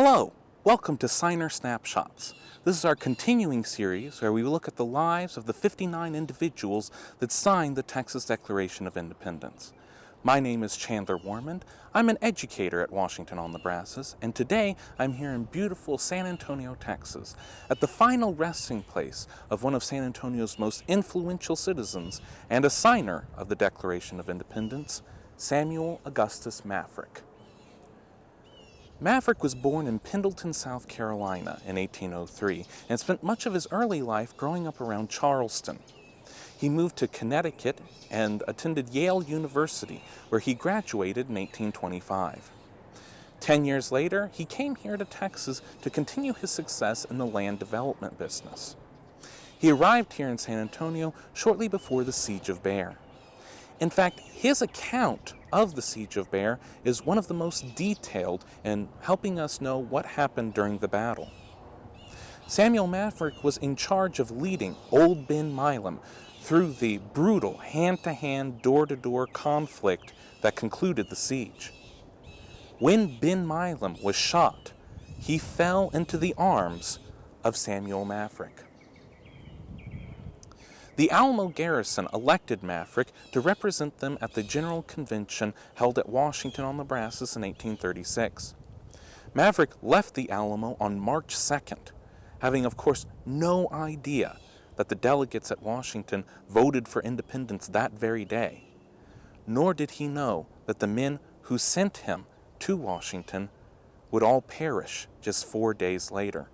Hello, welcome to Signer Snapshots. This is our continuing series where we look at the lives of the 59 individuals that signed the Texas Declaration of Independence. My name is Chandler Warmond. I'm an educator at Washington on the Brazos, and today I'm here in beautiful San Antonio, Texas, at the final resting place of one of San Antonio's most influential citizens and a signer of the Declaration of Independence, Samuel Augustus Maverick. Maverick was born in Pendleton, South Carolina in 1803 and spent much of his early life growing up around Charleston. He moved to Connecticut and attended Yale University, where he graduated in 1825. 10 years later, he came here to Texas to continue his success in the land development business. He arrived here in San Antonio shortly before the Siege of Bear. In fact, his account of the Siege of Bear is one of the most detailed in helping us know what happened during the battle. Samuel Maverick was in charge of leading Old Ben Milam through the brutal hand-to-hand, door-to-door conflict that concluded the siege. When Ben Milam was shot, he fell into the arms of Samuel Maverick. The Alamo garrison elected Maverick to represent them at the General Convention held at Washington on the Brazos in 1836. Maverick left the Alamo on March 2nd, having of course no idea that the delegates at Washington voted for independence that very day. Nor did he know that the men who sent him to Washington would all perish just 4 days later.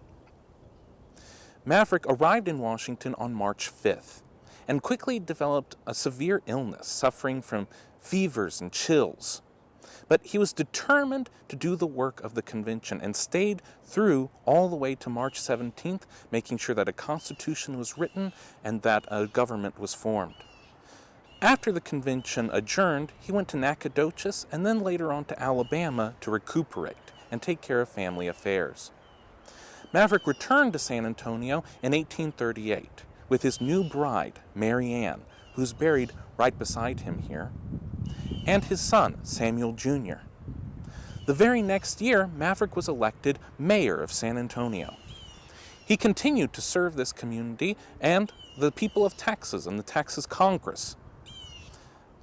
Maverick arrived in Washington on March 5th. And quickly developed a severe illness, suffering from fevers and chills. But he was determined to do the work of the convention and stayed through all the way to March 17th, making sure that a constitution was written and that a government was formed. After the convention adjourned, he went to Nacogdoches and then later on to Alabama to recuperate and take care of family affairs. Maverick returned to San Antonio in 1838. With his new bride, Mary Ann, who's buried right beside him here, and his son, Samuel Jr. The very next year, Maverick was elected mayor of San Antonio. He continued to serve this community and the people of Texas and the Texas Congress.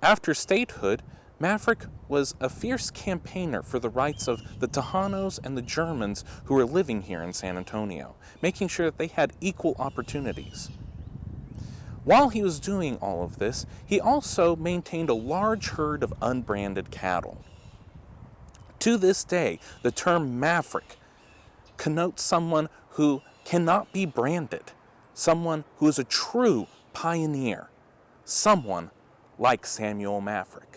After statehood, Maverick was a fierce campaigner for the rights of the Tejanos and the Germans who were living here in San Antonio, making sure that they had equal opportunities. While he was doing all of this, he also maintained a large herd of unbranded cattle. To this day, the term maverick connotes someone who cannot be branded, someone who is a true pioneer, someone like Samuel Maverick.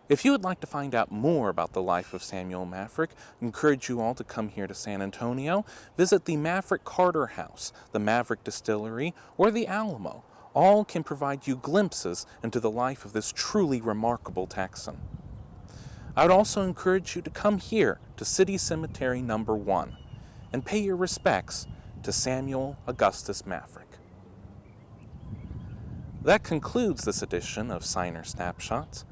If you would like to find out more about the life of Samuel Maverick, I encourage you all to come here to San Antonio, visit the Maverick Carter House, the Maverick Distillery, or the Alamo. All can provide you glimpses into the life of this truly remarkable Texan. I would also encourage you to come here to City Cemetery No. 1 and pay your respects to Samuel Augustus Maverick. That concludes this edition of Signer Snapshots.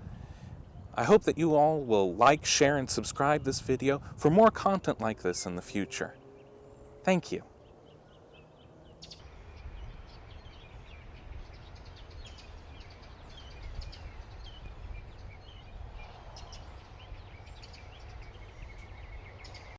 I hope that you all will like, share, and subscribe this video for more content like this in the future. Thank you.